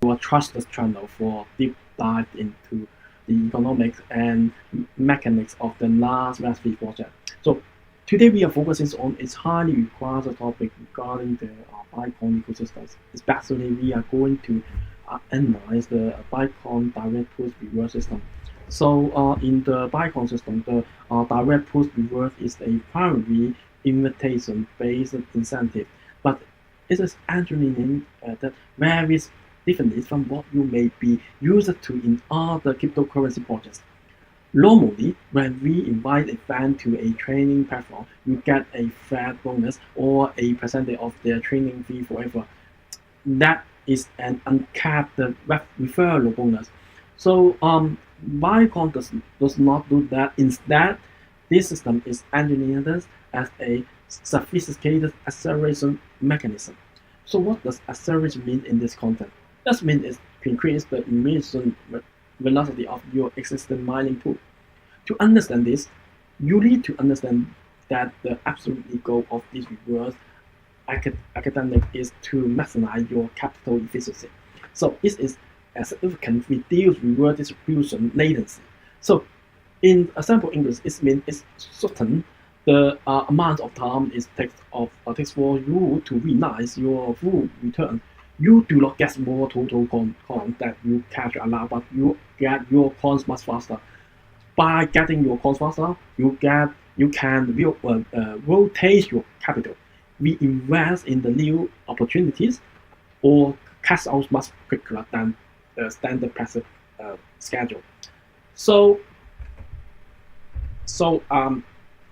your trusted channel for deep dive into the economics and mechanics of the large Raspberry project. So today we are focusing on its highly required topic regarding the Bitcoin ecosystems. Especially we are going to analyze the Bitcoin direct push reverse system. So in the Bitcoin system, the direct push reverse is a primary invitation-based incentive, but it is actually that varies differently from what you may be used to in other cryptocurrency projects. Normally, when we invite a fan to a training platform, you get a flat bonus or a percentage of their training fee forever. That is an uncapped referral bonus. So Bitcoin does not do that. Instead, this system is engineered as a sophisticated acceleration mechanism. So what does acceleration mean in this context? That means it to increase the emission velocity of your existing mining pool. To understand this, you need to understand that the absolute goal of this reverse academic is to maximize your capital efficiency. So this is as if it can reduce reverse distribution latency. So in a simple English, it means it's certain the amount of time it takes for you to realize your full return. You do not get more total coins that you cash allowed, but you get your coins much faster. By getting your coins faster, you can rotate your capital, reinvest in the new opportunities, or cash out much quicker than the standard passive schedule. So so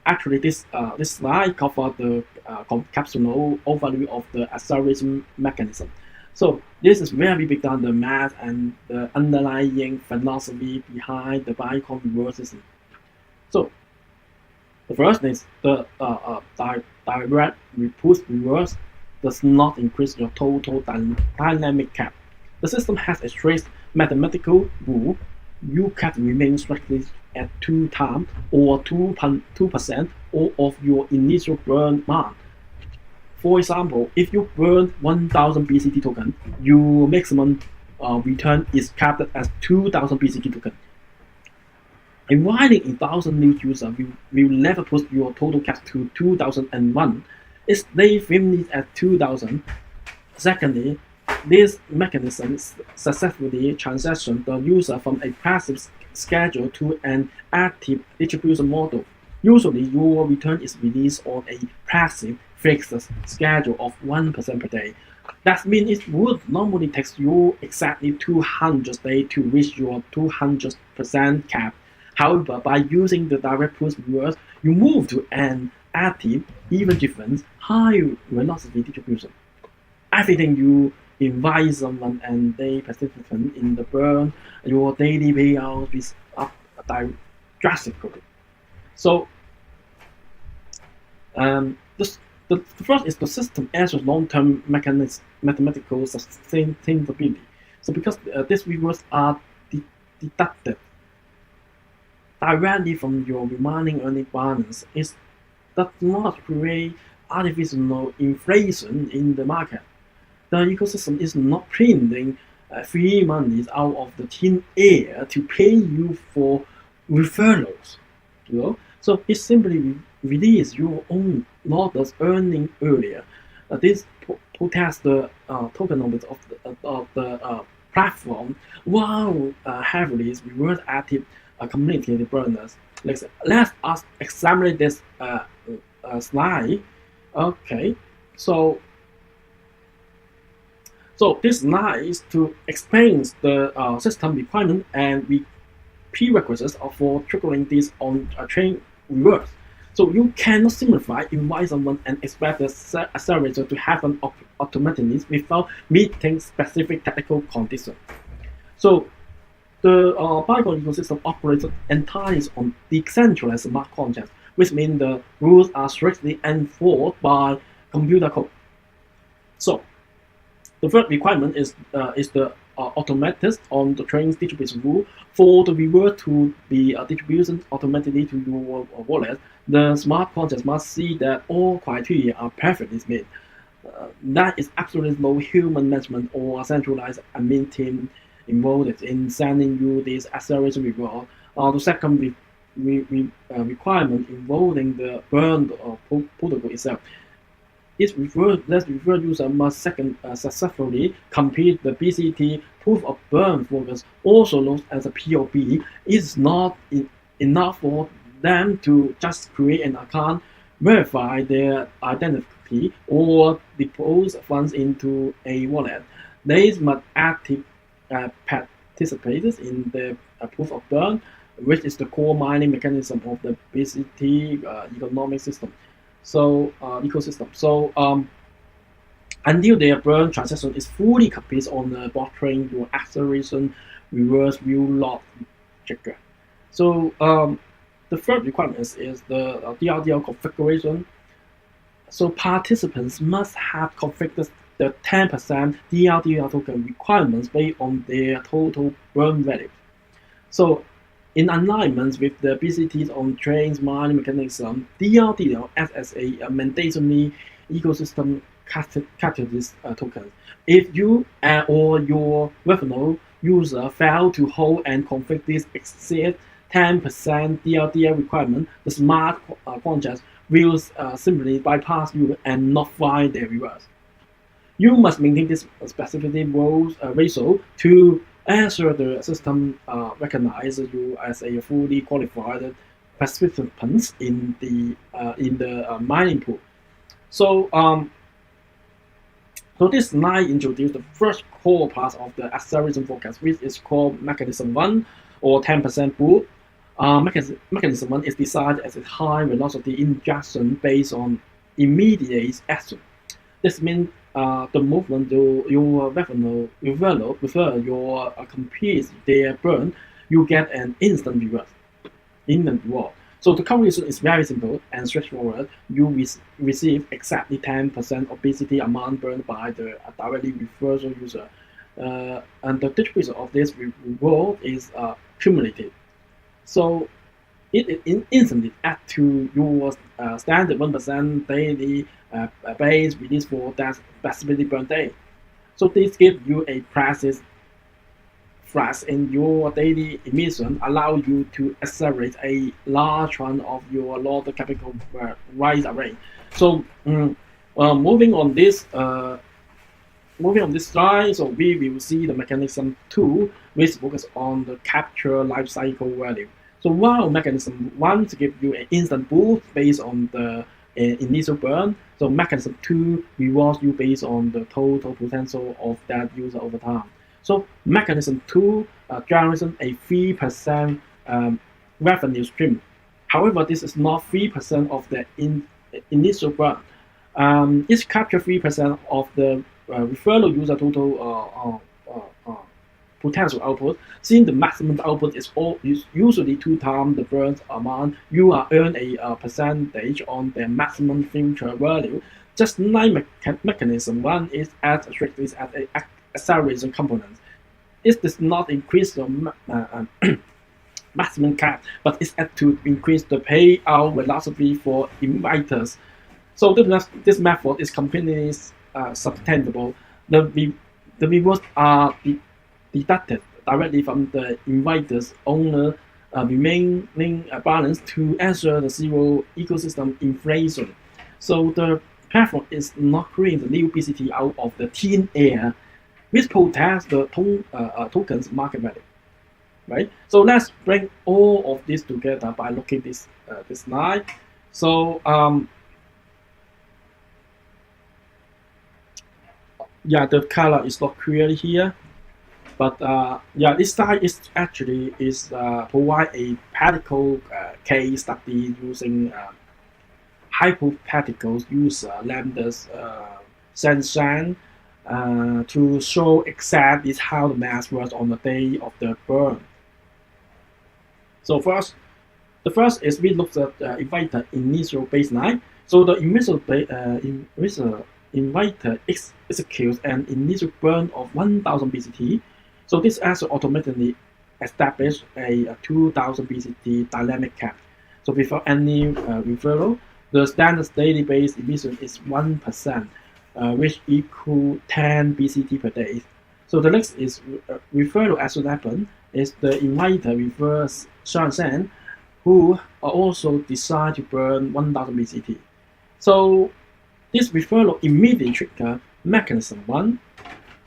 actually this slide covers the conceptual overview of the acceleration mechanism. So this is where we began the math and the underlying philosophy behind the Bitcoin reverse system. So the first is the direct push reverse does not increase your total dynamic cap. The system has a strict mathematical rule. You can remain strictly at 2 times or 2% of your initial burn amount. For example, if you burn 1000 BCT token, your maximum return is capped as 2000 BCT token. Inviting 1,000 new users will never push your total cap to 2001. It stays firmly at 2000. Secondly, this mechanism successfully transitions the user from a passive schedule to an active distribution model. Usually, your return is released on a passive fixed schedule of 1% per day. That means it would normally take you exactly 200 days to reach your 200% cap. However, by using the direct push reverse, you move to an active, even-driven, high-velocity distribution. Everything you invite someone and they participate in the burn, your daily payout is up drastically. So the first is the system as a long-term mathematical sustainability. So because these rewards are deducted directly from your remaining earning balance, it does not create artificial inflation in the market. The ecosystem is not printing free monies out of the thin air to pay you for referrals. So it simply release your own orders earning earlier. This protects the tokenomics of the platform while heavily reverse active community burners. Let's us examine this slide. Okay, so this slide is to explain the system requirement and prerequisites for triggering this on a chain reverse. So you cannot simplify invite someone and expect the accelerator to happen automatically without meeting specific technical conditions. So the Bitcoin ecosystem operates entirely on decentralized smart contracts, which means the rules are strictly enforced by computer code. So the first requirement is the automated on the chain distribution rule. For the reward to be distributed automatically to your wallet, the smart contract must see that all criteria are perfectly met. There is absolutely no human management or centralized admin team involved in sending you this acceleration reward. The second requirement involving the burn protocol itself. Let's refer user must successfully complete the BCT proof of burn focus, also known as a POB. It's not enough for them to just create an account, verify their identity, or deposit funds into a wallet. They must active participate in the proof of burn, which is the core mining mechanism of the BCT economic system. Ecosystem. Until their burn transaction is fully complete on the blockchain, your acceleration reverse will not trigger. The third requirement is the DRDL configuration. So participants must have configured the 10% DRDL token requirements based on their total burn value. So in alignment with the BCT's on-chain mining mechanism, DRDL acts as a mandatory ecosystem catalyst token. If you or your referral user fail to hold and configure this exceed 10% DRDL requirement, the smart contract will simply bypass you and not find their rewards. You must maintain this specificity ratio to ensure the system recognizes you as a fully qualified participant in the mining pool. So this slide introduces the first core part of the acceleration forecast, which is called Mechanism 1 or 10% pool. Mechanism 1 is designed as a high velocity injection based on immediate action. This means the movement your referral your completes their burn, you get an instant reward. So the calculation is very simple and straightforward. You receive exactly 10% of BCT amount burned by the directly referral user, and the distribution of this reward is cumulative. So it instantly adds to your standard 1% daily base release for that specific burn day. So this gives you a precise flash in your daily emission, allow you to accelerate a large chunk of your load capital right away. So moving on this slide, so we will see the mechanism 2, which focuses on the capture lifecycle value. So while mechanism 1 gives you an instant boost based on the initial burn, so mechanism 2 rewards you based on the total potential of that user over time. So mechanism 2 generates a 3% revenue stream. However, this is not 3% of the initial burn. It captures 3% of the referral user total potential output. Since the maximum output is usually 2 times the burn amount, you are earn a percentage on the maximum future value. Just like mechanism 1 is as strictly as an acceleration component. It does not increase the maximum cap, but it's added to increase the payout velocity for inviters. So this method is completely sustainable. The rewards are deducted directly from the inviter's owner remaining balance to ensure the zero ecosystem inflation. So the platform is not creating the new BCT out of the thin air, which protects the token's market value. Right? So let's bring all of this together by looking this slide. So the color is not clear here, but this slide is actually provide a practical case study using hypothetical user lambdas Shenzhen to show exactly how the math works on the day of the burn. So the first is we look at inviter initial baseline. So the initial inviter executes an initial burn of 1000 BCT. So this also automatically establishes a 2000 BCT dynamic cap. So without any referral, the standard daily base emission is 1%. which equal 10 BCT per day. So the next is referral as what happened is the inviter reverse Shan who also decide to burn 1000 BCT. So this referral immediately trigger mechanism 1,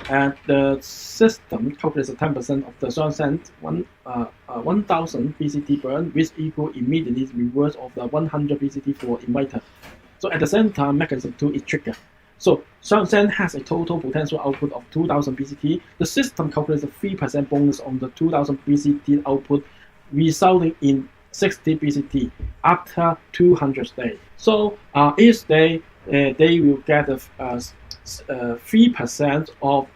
and the system calculates 10% of the Shan 1000 BCT burn, which equal immediately reverse of the 100 BCT for inviter. So at the same time, mechanism 2 is triggered. So Shan has a total potential output of 2000 BCT. The system calculates a 3% bonus on the 2000 BCT output, resulting in 60 BCT after 200 days. So each day they will get 3% of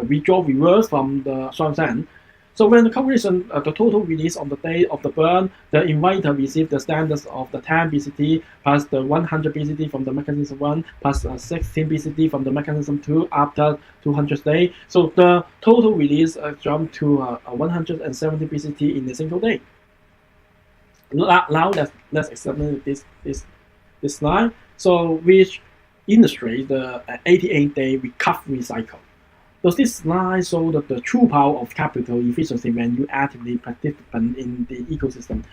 withdraw reverse from the Shan. So when the calculation the total release on the day of the burn, the inviter receives the standards of the 10 BCT plus the 100 BCT from the mechanism 1 plus 16 BCT from the mechanism 2 after 200 days. So the total release jumped to 170 BCT in a single day. Now let's examine this slide. So which illustrates the 88-day recovery cycle. So this slide shows the true power of capital efficiency when you actively participate in the ecosystem.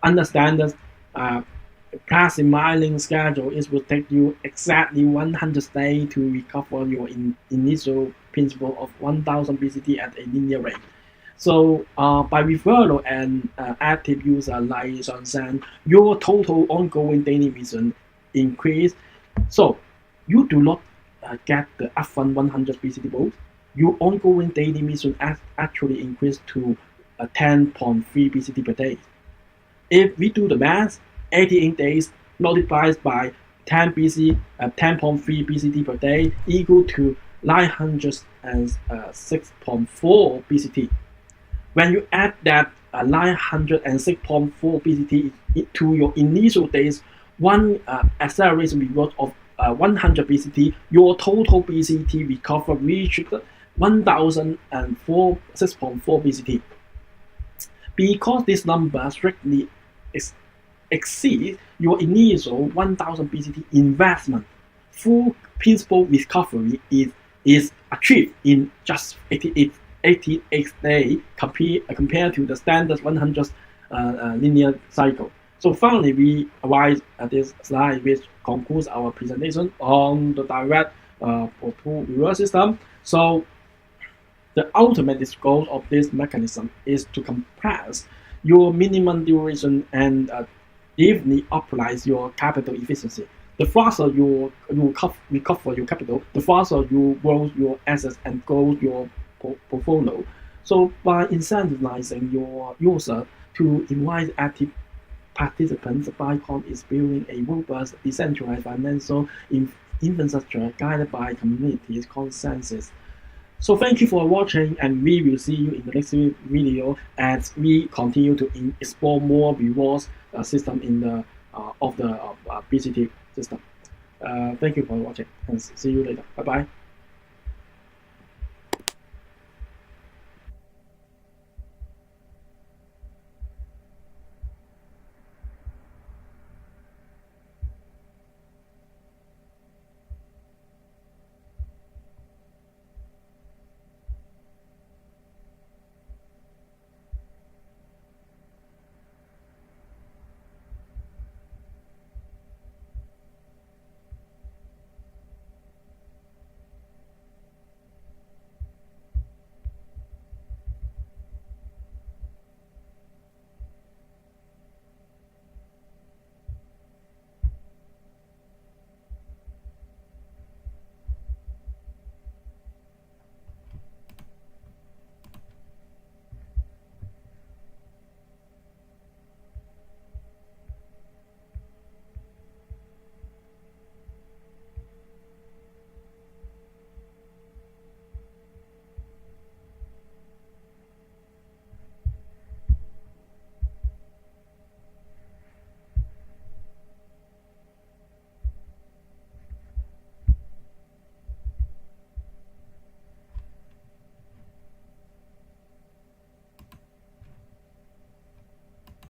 Understand that passive mining schedule will take you exactly 100 days to recover your initial principal of 1000 BCT at a linear rate. So by referral and active user like Shan, your total ongoing daily mission increase. So you do not get the upfront 100 BCT boost. Your ongoing daily mission actually increased to 10.3 BCT per day. If we do the math, 88 days multiplied by 10.3 BCT per day equal to 906.4 BCT. When you add that 906.4 BCT to your initial days, one acceleration reward of 100 BCT, your total BCT recovery reached 1006.4 BCT. Because this number strictly exceeds your initial 1000 BCT investment, full principal recovery is achieved in just 88 days compared to the standard 100 linear cycle. So finally, we arrive at this slide which concludes our presentation on the direct pull reverse system. So the ultimate goal of this mechanism is to compress your minimum duration and evenly optimize your capital efficiency. The faster you recover your capital, the faster you grow your assets and grow your portfolio. So by incentivizing your user to invite active participants, Bitcoin is building a robust, decentralized financial infrastructure guided by community consensus. So thank you for watching, and we will see you in the next video as we continue to explore more rewards system in the of the BCT system. Thank you for watching, and see you later. Bye bye.